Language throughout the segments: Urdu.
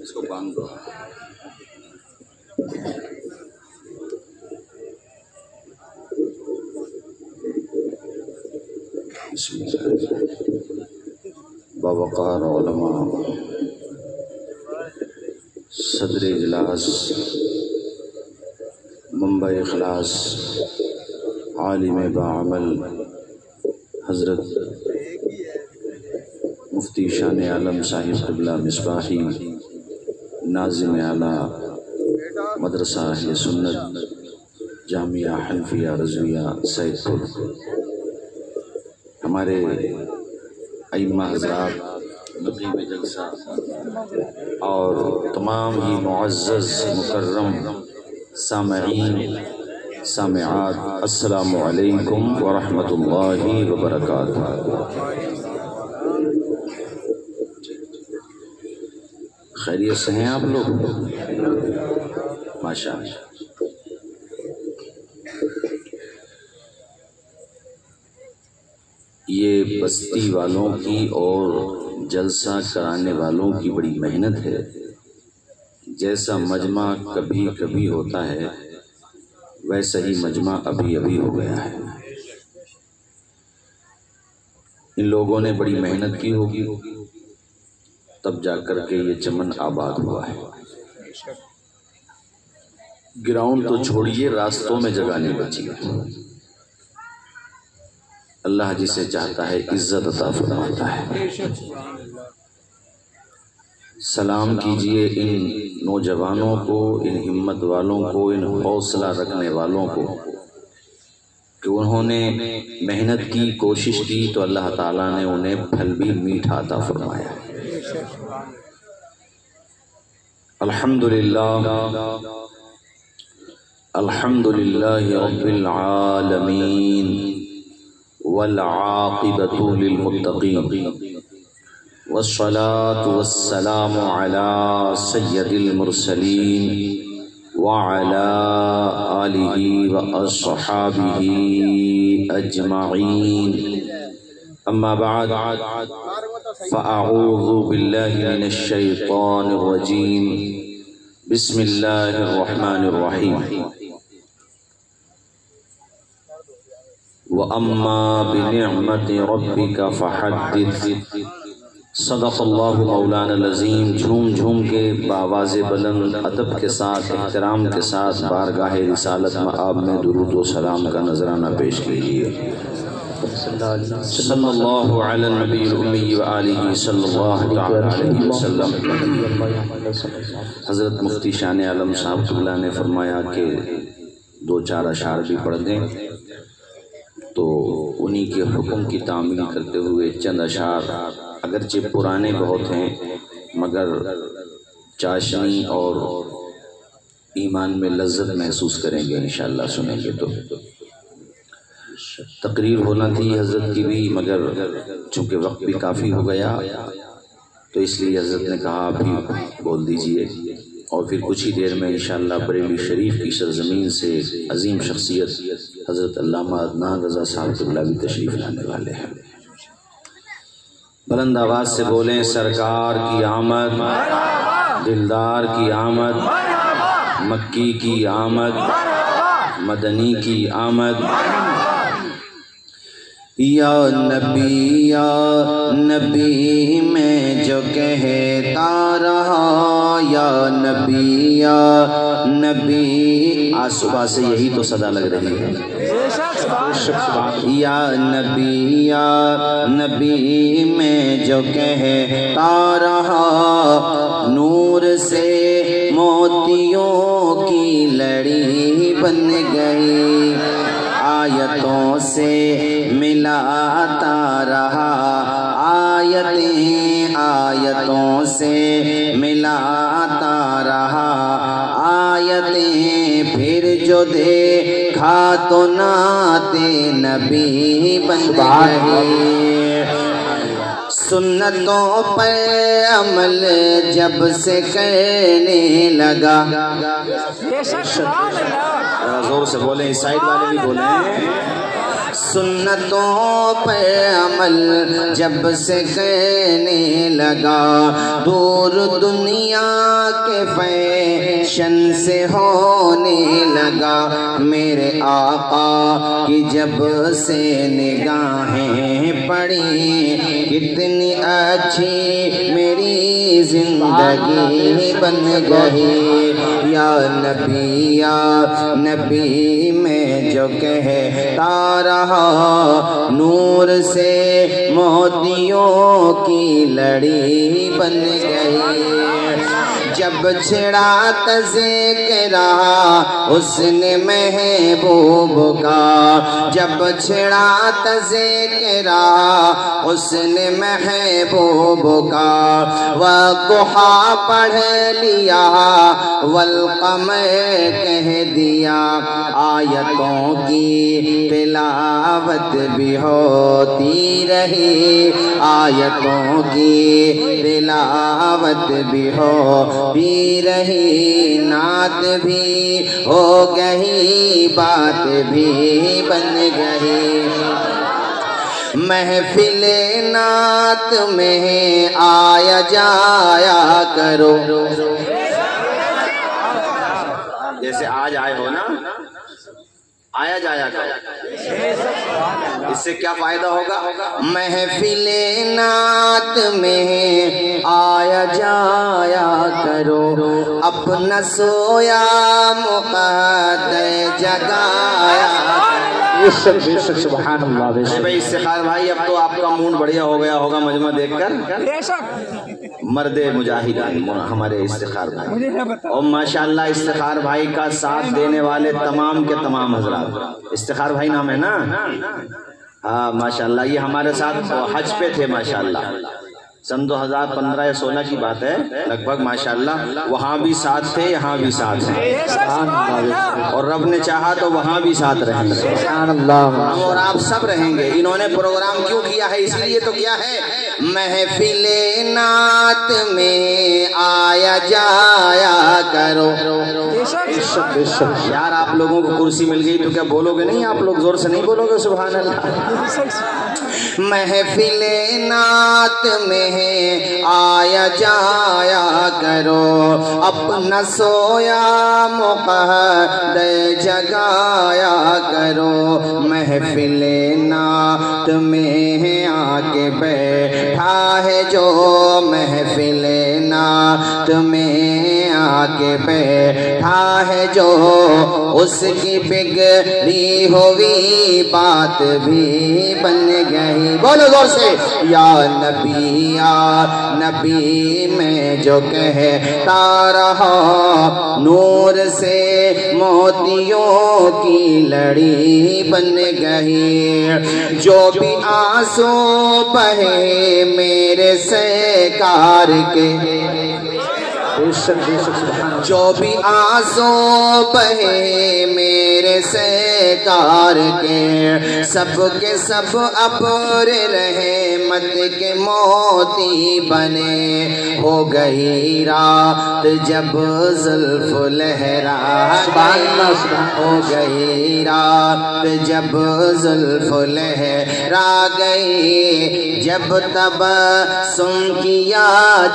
اس کو باندھ دو. بسم اللہ. باوقار علماء، صدر اجلاس، منبع اخلاص، عالم باعمل، حضرت مفتی شان عالم صاحب قبلہ مصباحی، ناظم اعلیٰ مدرسہ اہل سنت جامعہ حنفیہ رضویہ سید پور، ہمارے ائمہ حضرات نقیب جلسہ اور تمام ہی معزز مکرم سامعین سامعات، السلام علیکم ورحمۃ اللہ وبرکاتہ. خیریت سے ہیں آپ لوگ؟ ماشاء اللہ. یہ بستی والوں کی اور جلسہ کرانے والوں کی بڑی محنت ہے. جیسا مجمع کبھی کبھی ہوتا ہے ویسا ہی مجمع ابھی ابھی ہو گیا ہے. ان لوگوں نے بڑی محنت کی ہوگی تب جا کر کے یہ چمن آباد ہوا ہے. گراؤنڈ تو چھوڑیے، راستوں میں جگہ نہیں بچی. اللہ جسے چاہتا ہے عزت عطا فرماتا ہے. سلام کیجئے ان نوجوانوں کو، ان ہمت والوں کو، ان حوصلہ رکھنے والوں کو کہ انہوں نے محنت کی، کوشش کی تو اللہ تعالیٰ نے انہیں پھل بھی میٹھا عطا فرمایا. الحمدللہ الحمدللہ رب العالمین والعاقبۃ للمتقین والصلاة والسلام على سید المرسلین وعلى آلہ واصحابہ اجمعین. اما بعد فاعوذ باللہ من الشیطان الرجیم. بسم اللہ الرحمن الرحیم. وَأَمَّا بِنِعْمَةِ رَبِّكَ فَحَدِّثْ. صدق اللہ مولانا العظیم. جھوم جھوم کے بآواز بلند ادب کے ساتھ، احترام کے ساتھ بارگاہ رسالت مآب میں درود و سلام کا نذرانہ پیش کیجیے. صلی اللہ علی النبی الامی وآلہ صلی اللہ علیہ وسلم. حضرت مفتی شان عالم صاحب قبلہ نے فرمایا کہ دو چار اشعار بھی پڑھ دیں، تو انہی کے حکم کی تعمیل کرتے ہوئے چند اشعار اگرچہ پرانے بہت ہیں مگر چاشنی اور ایمان میں لذت محسوس کریں گے انشاءاللہ سنیں گے. تو تقریر ہونا تھی حضرت کی بھی مگر چونکہ وقت بھی کافی ہو گیا تو اس لیے حضرت نے کہا ابھی بول دیجئے، اور پھر کچھ ہی دیر میں انشاءاللہ بریلی شریف کی سرزمین سے عظیم شخصیت حضرت علامہ عدنان رضا صاحب قبلہ بھی تشریف لانے والے ہیں. بلند آواز سے بولیں سرکار کی آمد، دلدار کی آمد، مکی کی آمد، مدنی کی آمد. یا نبی میں جو کہتا رہا یا نبی، آج صبح سے یہی تو صدا لگ رہی ہے. یا نبی میں جو کہتا رہا، نور سے موتیوں کی لڑی بن گئی، آیتوں سے ملاتا رہا، آیتوں سے ملاتا رہا، آیتیں پھر جو دیکھا تو نعت نبی بن گئی. سنتوں پر عمل جب سے کرنے لگا، زور سے بولیں، سائیڈ والے بھی بولیں. سنتوں پہ عمل جب سے کرنے لگا، دور دنیا کے فیشن سے ہونے لگا، میرے آقا کی جب سے نگاہیں پڑی، کتنی اچھی میری زندگی بن گئی۔ یا نبی میں جو کہتا رہا، نور سے موتیوں کی لڑی بن گئی۔ جب چھڑا تذکرہ حسن محبوب کا، جب چھڑا تذکرہ حسن محبوب کا، والضحیٰ پڑھ لیا والقمر کہہ دیا، آیتوں کی تلاوت بھی ہوتی رہی، آیتوں کی تلاوت بھی ہوتی رہی، نعت بھی ہو گئی، بات بھی بن گئی۔ محفل نعت میں آیا جایا کرو، جیسے آج آئے ہو نا، آیا جایا کرو، اس سے کیا فائدہ ہوگا؟ محفل نعت میں آیا جایا کرو، اپنا سویا مقدر جگایا۔ سبحان اللہ۔ بھائی استخار بھائی، اب تو آپ کا موڈ بڑھیا ہو گیا ہوگا مجمع دیکھ کر، مرد مجاہد ہمارے استخار بھائی، اور ماشاءاللہ استخار بھائی کا ساتھ دینے والے تمام کے تمام حضرات، استخار بھائی نام ہے نا؟ ہاں ماشاءاللہ، یہ ہمارے ساتھ حج پہ تھے ماشاءاللہ، سن 2015 یا 16 کی بات ہے لگ بھگ ماشاءاللہ، وہاں بھی ساتھ تھے، یہاں بھی ساتھ ہیں، اور رب نے چاہا تو وہاں بھی ساتھ رہیں گے، ہم اور آپ سب رہیں گے۔ انہوں نے پروگرام کیوں کیا ہے؟ اس لیے تو کیا ہے، محفل نعت میں آیا جایا کرو۔ یار آپ لوگوں کو کرسی مل گئی تو کیا بولو گے نہیں؟ آپ لوگ زور سے نہیں بولو گے سبحان اللہ؟ محفل نعت میں آیا جایا کرو، اپنا سویا مقدر جگایا کرو، محفل نعت میں آ کے بیٹھا ہے جو، محفل نعت میں آ کے بیٹھا ہے جو، اس کی بگڑی ہوئی بات بھی بن گئی۔ بولو زور سے، یا نبی میں جو کہتا رہا، نور سے موتیوں کی لڑی بن گئی۔ جو بھی آنسو بہے میرے سرکار کے، جو بھی آنسو بہے میرے سرکار کے، سب کے سب ابر رحمت کے موتی بنے، ہو گئی رات جب زلف لہرا گئی، ہو گئی رات جب زلف لہرا گئی، جب تبسم کیا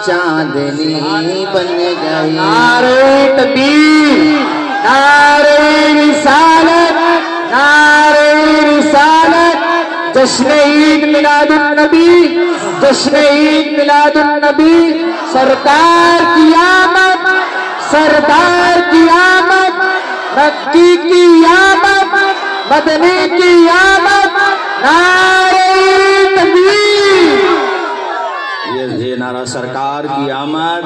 چاندنی بن گئی۔ نعرہ تکبیر، نعرہ رسالت، نعرہ رسالت، جشن عید میلاد النبی، جشن عید میلاد النبی، سرکار کی آمد، سرکار کی آمد، مکی کی آمد، مدنی کی آمد، نعرہ تکبیر۔ یہ نعرہ سرکار کی آمد،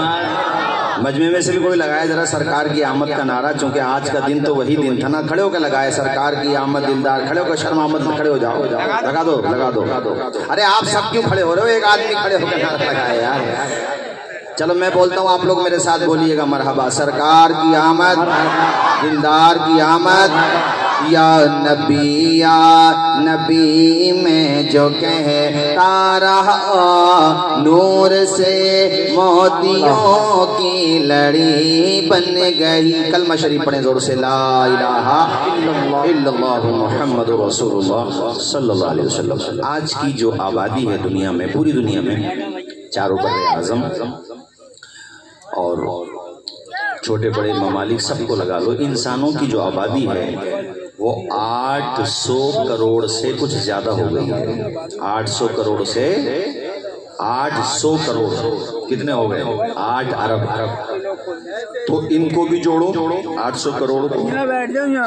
مجمع میں سے بھی کوئی لگائے ذرا سرکار کی آمد کا نعرہ، چونکہ آج کا دن تو وہی دن تھا نا۔ کھڑے ہو کے لگائے سرکار کی آمد دلدار، کھڑے ہو کے شرم آمد، کھڑے ہو جاؤ، لگا دو لگا دو۔ ارے آپ سب کیوں کھڑے ہو رہے ہو؟ ایک آدمی کھڑے ہو کے نعرہ لگائے یار۔ چلو میں بولتا ہوں، آپ لوگ میرے ساتھ بولیے گا مرحبا۔ سرکار کی آمد، دلدار کی آمد، یا نبی میں جو کہتا رہا، نور سے موتیوں کی لڑی بن گئی۔ کلمہ شریف پڑھیں زور سے، لا الہ الا اللہ محمد رسول اللہ صلی اللہ علیہ وسلم۔ آج کی جو آبادی ہے دنیا میں، پوری دنیا میں، چاروں بر اعظم اور چھوٹے بڑے ممالک سب کو لگا لو، انسانوں کی جو آبادی ہے وہ 800 کروڑ سے کچھ زیادہ ہو گئی ہے۔ 800 کروڑ سے 800 کروڑ کتنے ہو گئے؟ 8 ارب۔ تو ان کو بھی جوڑو 800 کروڑ کو۔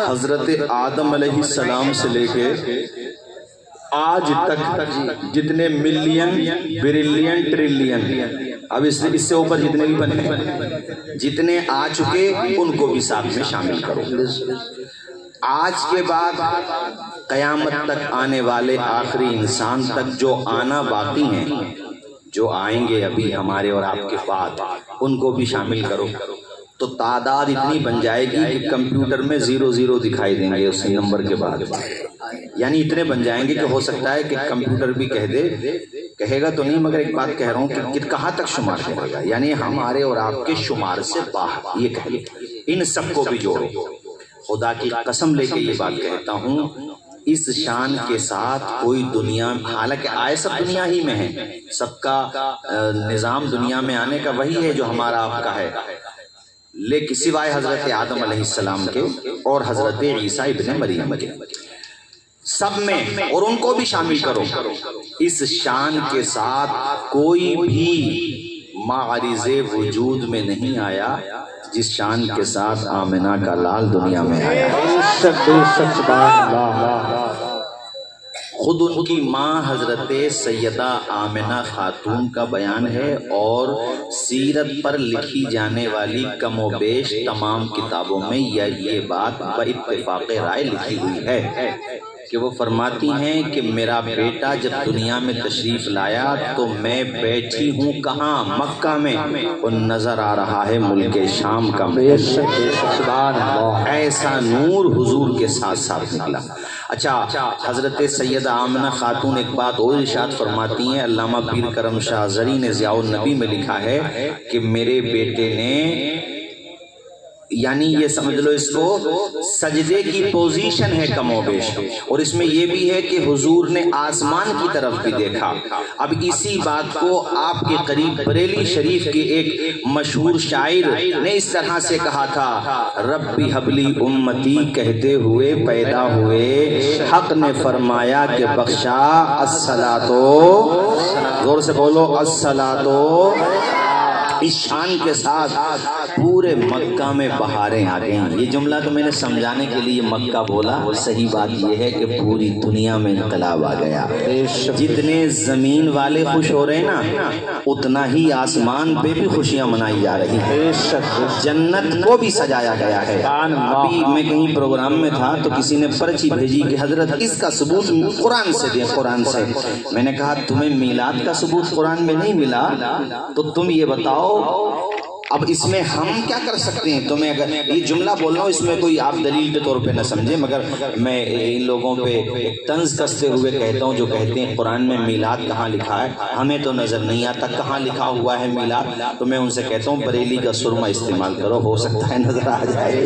حضرت آدم علیہ السلام سے لے کے آج تک جتنے ملین، بریلین، ٹریلین، اب اس سے اوپر جتنے بھی بنے، جتنے آ چکے ان کو بھی ساتھ میں شامل کرو۔ آج کے بعد قیامت تک آنے والے آخری انسان تک جو آنا باقی ہیں، جو آئیں گے ابھی ہمارے اور آپ کے بعد، ان کو بھی شامل کرو۔ تو تعداد اتنی بن جائے گی کہ کمپیوٹر میں 00 دکھائی دیں گے اس نمبر کے بعد، یعنی اتنے بن جائیں گے کہ ہو سکتا ہے کہ کمپیوٹر بھی کہہ دے، کہے گا تو نہیں مگر ایک بات کہہ رہا ہوں کہ کہاں تک شمار کرے گا، یعنی ہمارے اور آپ کے شمار سے باہر، یہ کہہ لے۔ ان سب کو بھی جوڑو۔ خدا کی قسم لے کے یہ بات کہتا ہوں، اس شان کے ساتھ کوئی دنیا، حالانکہ آئے سب دنیا ہی میں ہے، سب کا نظام دنیا میں آنے کا وہی ہے جو ہمارا آپ کا ہے، لیکن سوائے حضرت آدم علیہ السلام کے اور حضرت عیسیٰ ابن مریم کے، سب میں، اور ان کو بھی شامل کرو۔ اس شان کے ساتھ کوئی بھی معرض وجود میں نہیں آیا جس شان کے ساتھ آمنہ کا لال دنیا میں آیا۔ خود ان کی ماں حضرت سیدہ آمنہ خاتون کا بیان ہے، اور سیرت پر لکھی جانے والی کم و بیش تمام کتابوں میں یہ بات باتفاق رائے لکھی ہوئی ہے کہ وہ فرماتی ہیں کہ میرا بیٹا جب دنیا میں تشریف لایا تو میں بیٹھی ہوں کہاں؟ مکہ میں، اور نظر آ رہا ہے ملک شام کا ایسا نور حضور کے ساتھ ساتھ نکلا۔ اچھا، حضرت سیدہ آمنہ خاتون ایک بات اور ارشاد فرماتی ہیں، علامہ پیر کرم شاہ زری نے ضیاء النبی میں لکھا ہے کہ میرے بیٹے نے، یعنی یہ سمجھ لو اس کو سجدے کی پوزیشن ہے کم و بیش، اور اس میں یہ بھی ہے کہ حضور نے آسمان کی طرف بھی دیکھا۔ اب اسی بات کو آپ کے قریب بریلی شریف کے ایک مشہور شاعر نے اس طرح سے کہا تھا، ربی حبلی امتی کہتے ہوئے پیدا ہوئے، حق نے فرمایا کہ بخشا الصلاۃ، زور سے بولو الصلاۃ۔ اس شان کے ساتھ پورے مکہ میں بہاریں آ گئیں۔ یہ جملہ تو میں نے سمجھانے کے لیے مکہ بولا، صحیح بات یہ ہے کہ پوری دنیا میں انقلاب آ گیا۔ جتنے زمین والے خوش ہو رہے ہیں نا، اتنا ہی آسمان پہ بھی خوشیاں منائی جا رہی ہیں، جنت کو بھی سجایا گیا ہے۔ ابھی میں کہیں پروگرام میں تھا تو کسی نے پرچی بھیجی کہ حضرت اس کا ثبوت قرآن سے دیں، قرآن سے۔ میں نے کہا تمہیں میلاد کا ثبوت قرآن میں نہیں ملا تو تم یہ بتاؤ اب اس میں ہم کیا کر سکتے ہیں؟ تمہیں اگر یہ جملہ بول رہا ہوں، اس میں کوئی آپ دلیل کے طور پہ نہ سمجھے، مگر میں ان لوگوں پہ طنز کستے ہوئے کہتا ہوں جو کہتے ہیں قرآن میں میلاد کہاں لکھا ہے، ہمیں تو نظر نہیں آتا کہاں لکھا ہوا ہے میلاد، تو میں ان سے کہتا ہوں بریلی کا سرما استعمال کرو، ہو سکتا ہے نظر آ جائے۔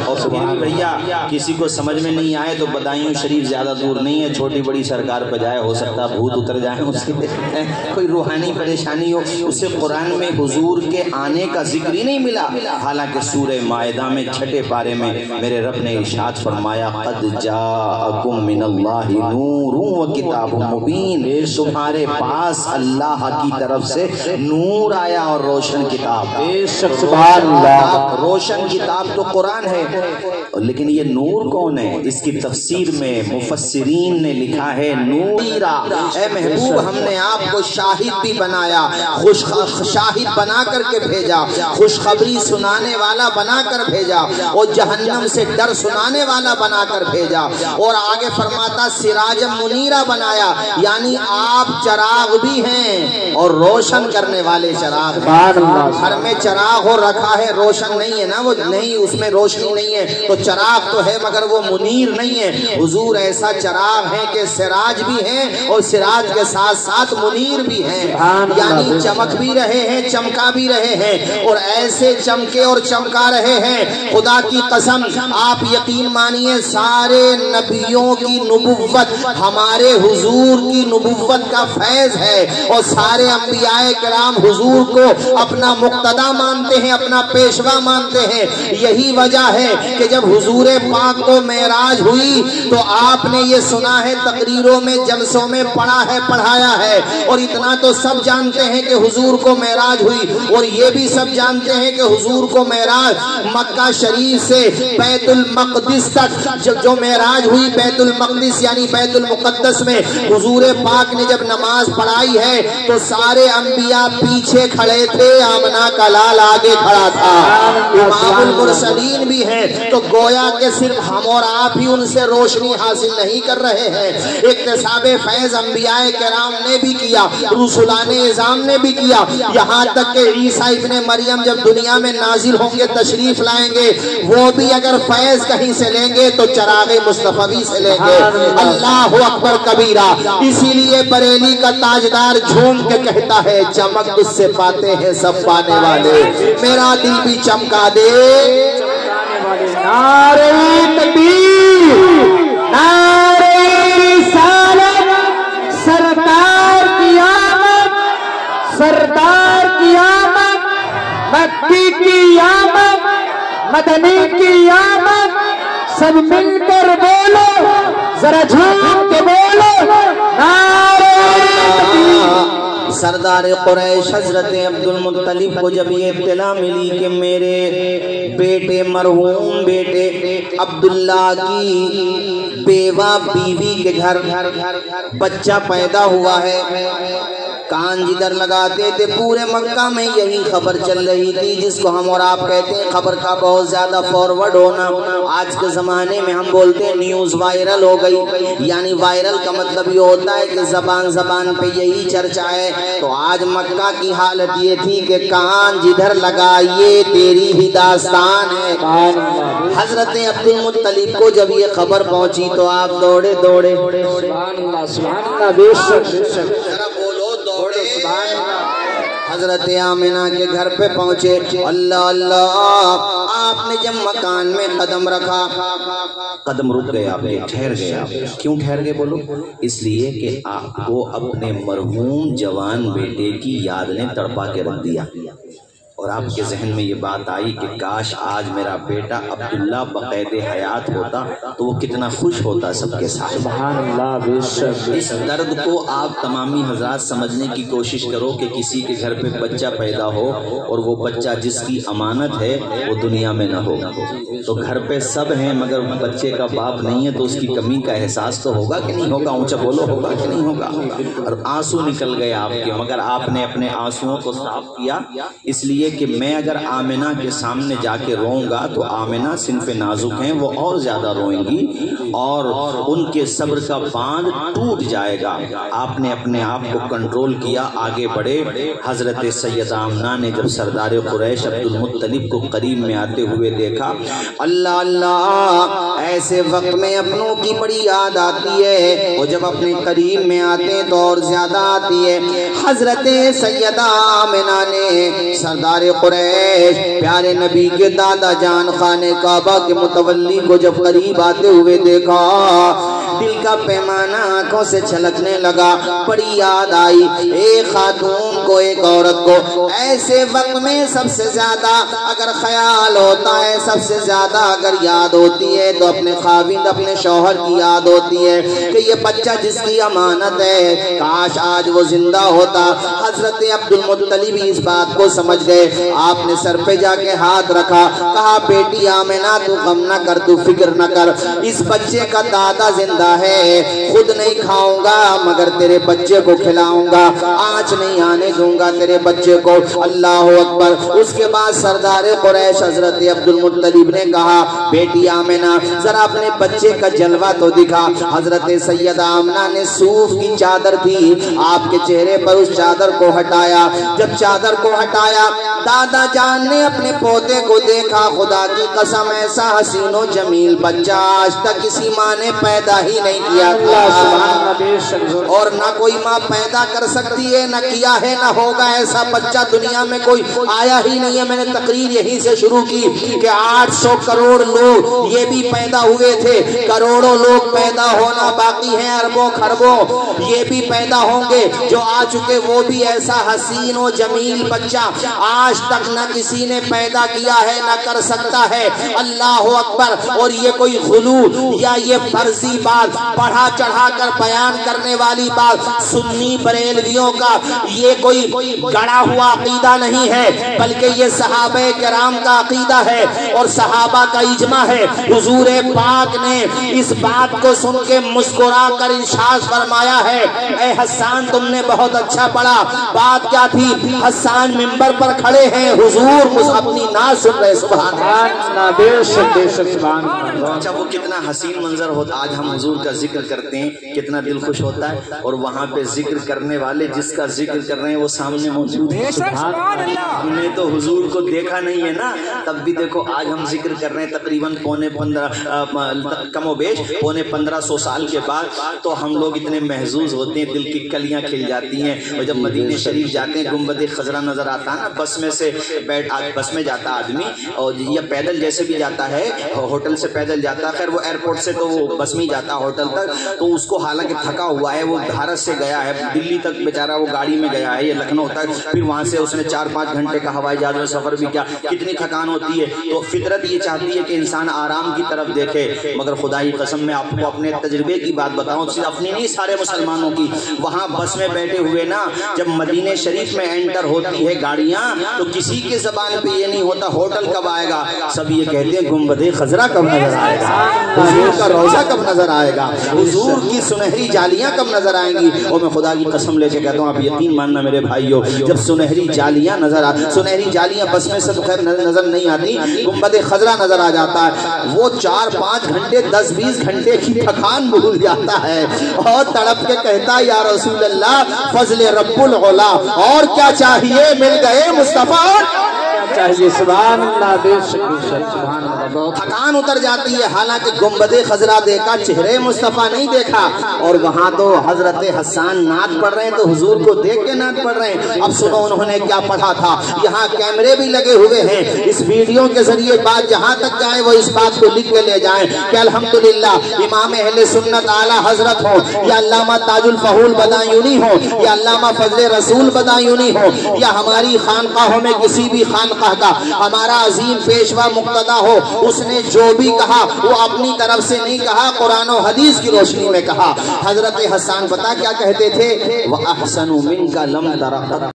اور پھر بھیا کسی کو سمجھ میں نہیں آئے تو بدایوں شریف زیادہ دور نہیں ہے، چھوٹی بڑی سرکار پہ جائے، ہو سکتا بھوت اتر جائے، اس کی کوئی روحانی پریشانی ہو، اسے قرآن میں حضور کے آنے کا ذکر ہی نہیں ملا۔ حالانکہ سورہ مائدہ میں 6 پارے میں میرے رب نے ارشاد فرمایا، قد جاءکم من اللہ نور و کتاب مبین، تمہارے پاس اللہ کی طرف سے نور آیا اور روشن کتاب۔ سبحان اللہ، روشن کتاب تو قرآن ہے، لیکن یہ نور کون ہے؟ اس کی تفسیر میں مفسرین نے لکھا ہے نورا، اے محبوب ہم نے آپ کو شاہد بھی بنایا، خوش شاہد بنا کر کے بھیجا، خوشخبری سنانے والا بنا کر بھیجا، اور جہنم سے ڈر سنانے والا بنا کر بھیجا، اور آگے فرماتا سراج منیرہ بنایا، یعنی آپ چراغ بھی ہیں اور روشن کرنے والے چراغ ہیں۔ گھر میں چراغ ہو رکھا ہے، روشن نہیں ہے نا، وہ نہیں، اس میں روشنی نہیں ہے، تو چراغ تو ہے مگر وہ منیر نہیں ہے۔ حضور ایسا چراغ ہے کہ سراج بھی ہیں اور سراج کے ساتھ ساتھ منیر بھی ہیں، یعنی چمک بھی رہے ہیں، چمکا بھی رہے ہیں، اور ایسے چمکے اور چمکا رہے ہیں خدا کی قسم آپ یقین مانیے سارے نبیوں کی نبوت ہمارے حضور کی نبوت کا فیض ہے، اور سارے انبیاء کرام حضور کو اپنا مقتدا مانتے ہیں، اپنا پیشوا مانتے ہیں۔ یہی وجہ ہے کہ جب حضور پاک کو معراج ہوئی تو آپ نے یہ سنا ہے، تقریروں میں جلسوں میں پڑھا ہے، پڑھایا ہے، اور اتنا تو سب جانتے ہیں کہ حضور کو معراج ہوئی، اور یہ بھی سب جانتے ہیں کہ حضور کو معراج مکہ شریف سے بیت المقدس تک جو معراج ہوئی، بیت المقدس یعنی بیت المقدس میں حضور پاک نے جب نماز پڑھائی ہے تو سارے انبیاء پیچھے کھڑے تھے، آمنہ کا لال آگے کھڑا تھا، امام المرسلین بھی ہیں، تو گویا کہ صرف ہم اور آپ ہی ان سے روشنی حاصل نہیں کر رہے ہیں، اکتساب فیض انبیاء کرام نے بھی کیا، رسولان اعظام نے بھی کیا، یہاں تک کہ عیسیٰ ابن مریم جب دنیا میں نازل ہوں گے، تشریف لائیں گے، وہ بھی اگر فیض کہیں سے لیں گے تو چراغ مصطفی سے لیں گے۔ اللہ اکبر کبیرہ، اسی لیے بریلی کا تاجدار جھوم کے کہتا ہے چمک تجھ سے پاتے ہیں سب پانے والے، میرا دل بھی چمکا دے۔ نعرہ تکبیر، نعرہ رسالت، سرکار کی آمد، سردار کی آمد، مکی کی آمد، مدنی کی آمد، سب مل کر بولو، ذرا جھوم کے بولو، نعرہ تکبیر۔ سردار قریش حضرت عبد المطلب کو جب یہ اطلاع ملی کہ میرے بیٹے مرحوم بیٹے عبداللہ کی بیوہ بیوی کے گھر بچہ پیدا ہوا ہے، کان جدھر لگاتے تھے پورے مکہ میں یہی خبر چل رہی تھی، جس کو ہم اور آپ کہتے ہیں خبر کا بہت زیادہ فارورڈ ہونا۔ آج کے زمانے میں ہم بولتے ہیں نیوز وائرل ہو گئی، یعنی وائرل کا مطلب یہ ہوتا ہے کہ زبان زبان پہ یہی چرچا ہے۔ تو آج مکہ کی حالت یہ تھی کہ کان جدھر لگائیے تیری ہی داستان ہے۔ حضرت عبد المطلب کو جب یہ خبر پہنچی تو آپ دوڑے دوڑے، سبحان اللہ، سبحان اللہ، بے شک ذرا بولو دوڑے، حضرت آمنہ کے گھر پہ پہنچے۔ اللہ اللہ، آپ نے جب مکان میں قدم رکھا، قدم رک گئے، آپ نے ٹھہر گئے۔ آپ کیوں ٹھہر گئے بولو؟ اس لیے کہ آپ کو اپنے مرحوم جوان بیٹے کی یاد نے تڑپا کے رکھ دیا، اور آپ کے ذہن میں یہ بات آئی کہ کاش آج میرا بیٹا عبداللہ بقید حیات ہوتا تو وہ کتنا خوش ہوتا سب کے ساتھ۔ سبحان اللہ، بے شک۔ اس درد کو آپ تمامی حضرات سمجھنے کی کوشش کرو کہ کسی کے گھر پہ بچہ پیدا ہو اور وہ بچہ جس کی امانت ہے وہ دنیا میں نہ ہو، تو گھر پہ سب ہیں مگر بچے کا باپ نہیں ہے، تو اس کی کمی کا احساس تو ہوگا کہ نہیں ہوگا؟ اونچا بولو، ہوگا کہ نہیں ہوگا؟ اور آنسو نکل گئے آپ کے، مگر آپ نے اپنے آنسوؤں کو صاف کیا، اس لیے کہ میں اگر آمنہ کے سامنے جا کے روؤں گا تو آمنہ صنف نازک ہیں، وہ اور زیادہ روئیں گی اور ان کے صبر کا باندھ ٹوٹ جائے گا۔ آپ نے اپنے آپ کو کنٹرول کیا، آگے بڑھے۔ حضرت سیدہ آمنہ نے جب سردار قریش عبد المطلب کو قریب میں آتے ہوئے دیکھا، اللہ اللہ، ایسے وقت میں اپنوں کی بڑی یاد آتی ہے، اور جب اپنے قریب میں آتے ہیں تو اور زیادہ آتی ہے۔ حضرت سیدہ آمنہ نے سردار قریش پیارے نبی کے دادا جان خانے کعبہ کے متولی کو جب قریب آتے ہوئے دیکھا، دل کا پیمانہ آنکھوں سے چھلکنے لگا، بڑی یاد آئی ایک خاتون کو، ایک عورت کو۔ ایسے وقت میں سب سے زیادہ اگر خیال ہوتا ہے، سب سے زیادہ اگر یاد ہوتی ہے تو اپنے خاوند، اپنے شوہر کی یاد ہوتی ہے کہ یہ بچہ جس کی امانت ہے کاش آج وہ زندہ ہوتا۔ حضرت عبد المطلب اس بات کو سمجھ گئے، آپ نے سر پہ جا کے ہاتھ رکھا، کہا بیٹی آمنہ تو غم نہ کر، تو فکر نہ کر، اس بچے کا دادا زندہ رہا ہے خود نہیں کھاؤں گا مگر تیرے بچے کو کھلاؤں گا، آنچ نہیں آنے دوں گا تیرے بچے کو۔ اللہ اکبر۔ اس کے بعد سردار قریش حضرت عبدالمطلب نے کہا بیٹی آمنہ ذرا اپنے بچے کا جلوہ تو دکھا۔ حضرت سیدہ آمنہ نے صوف کی چادر تھی، آپ کے چہرے پر اس چادر کو ہٹایا۔ جب چادر کو ہٹایا دادا جان نے اپنے پوتے کو دیکھا، خدا کی قسم ایسا حسین و جمیل بچہ آج تک کسی ماں نے پیدا ہی نہیں کیا تھا، اور نہ کوئی ماں پیدا کر سکتی ہے، نہ کیا ہے، نہ ہوگا۔ ایسا بچہ دنیا میں کوئی آیا ہی نہیں ہے۔ میں نے تقریر یہیں سے شروع کی کہ 800 کروڑ لوگ یہ بھی پیدا ہوئے تھے، کروڑوں لوگ پیدا ہونا باقی ہیں، اربوں خربوں یہ بھی پیدا ہوں گے جو آ چکے، وہ بھی ایسا حسین و جمیل بچہ آج تک نہ کسی نے پیدا کیا ہے نہ کر سکتا ہے۔ اللہ اکبر۔ اور یہ کوئی غلو یا یہ فرضی بات بڑھا چڑھا کر بیان کرنے والی بات سنی بریلویوں کا یہ کوئی گڑا ہوا عقیدہ نہیں ہے، بلکہ یہ صحابہ کرام کا عقیدہ ہے اور صحابہ کا اجماع ہے۔ حضور پاک نے اس بات کو سن کے مسکرا کر ارشاد فرمایا ہے اے حسان تم نے بہت اچھا پڑھا۔ بات کیا تھی؟ حسان منبر پر کھڑے ہیں، حضور اپنی ناز سن رہے۔ سبحان اللہ، بے شک سبحان اللہ۔ اچھا وہ کتنا حسین منظر ہوتا، آج ہم حضور کا ذکر کرتے ہیں کتنا دل خوش ہوتا ہے، اور وہاں پہ ذکر کرنے والے جس کا ذکر کر رہے ہیں وہ سامنے موجود ہے۔ ہم نے تو حضور کو دیکھا نہیں ہے نا، تب بھی دیکھو آج ہم ذکر کر رہے ہیں تقریباً کم و بیش 1500 سال کے بعد، تو ہم لوگ اتنے محظوظ ہوتے ہیں، دل کی کلیاں کھل جاتی ہیں۔ اور جب مدینہ شریف جاتے ہیں گنبد خضرا نظر آتا ہے نا، بس میں سے بس میں جاتا آدمی اور یا پیدل جیسے بھی جاتا ہے، ہوٹل سے پیدل جاتا ہے، خیر وہ ایئرپورٹ سے تو وہ بس میں ہی جاتا ہوٹل تک، تو اس کو حالانکہ تھکا ہوا ہے، وہ بھارت سے گیا ہے دلی تک بیچارہ، وہ گاڑی میں گیا ہے یا لکھنؤ تک، پھر وہاں سے اس نے 4-5 گھنٹے کا ہوائی جہاز میں سفر بھی کیا، کتنی تھکان ہوتی ہے۔ تو فطرت یہ چاہتی ہے کہ انسان آرام کی طرف دیکھے، مگر خدا کی قسم میں آپ کو اپنے تجربے کی بات بتاؤں، صرف اپنی نہیں سارے مسلمانوں کی۔ وہاں بس میں بیٹھے ہوئے نا، جب مدینہ شریف میں انٹر ہوتی ہے گاڑیاں، تو کسی کے زبان پہ یہ نہیں ہوتا ہوٹل کب آئے گا، سب یہ کہتے ہیں گنبد خضرا کب نظر آئے گا، حضور کا روضہ کب نظر آئے گا، حضور کی سنہری جالیاں کب نظر آئیں گی۔ اور میں خدا کی قسم لے کے کہتا ہوں، آپ یقین ماننا میرے بھائیو، جب سنہری جالیاں نظر سنہری جالیاں بس میں سے تو خیر نظر نہیں آتی، گنبد خضرا نظر آ جاتا ہے، وہ 4-5 گھنٹے 10-20 گھنٹے کی تھکان بھول جاتا ہے اور تڑپ کے کہتا یا رسول اللہ فضل رب العلا، اور کیا چاہیے مل گئے مصطفیٰ چاہیے۔ سبحان اللہ، بے شک سبحان اللہ۔ تھکان اتر جاتی ہے، حالانکہ گنبد خضرا دیکھا، چہرے مصطفیٰ نہیں دیکھا، اور وہاں تو حضرت حسان نعت پڑھ رہے ہیں، تو حضور کو دیکھ کے نعت پڑھ رہے ہیں۔ اب سنو انہوں نے کیا پڑھا تھا، یہاں کیمرے بھی لگے ہوئے ہیں، اس ویڈیو کے ذریعے بات جہاں تک جائے وہ اس بات کو لکھ کے لے جائیں کہ الحمدللہ امام اہل سنت اعلیٰ حضرت ہو، یا علامہ تاج الفہول بدایونی ہو، یا علامہ فضل رسول بدایونی ہو، یا ہماری خانقاہوں میں کسی بھی خانقاہ کا ہمارا عظیم پیشوا مقتدی ہو، اس نے جو بھی کہا وہ اپنی طرف سے نہیں کہا، قرآن و حدیث کی روشنی میں کہا۔ حضرت حسان پتہ کیا کہتے تھے؟ وَأَحْسَنُ مِنْكَ لَمْ تَرَ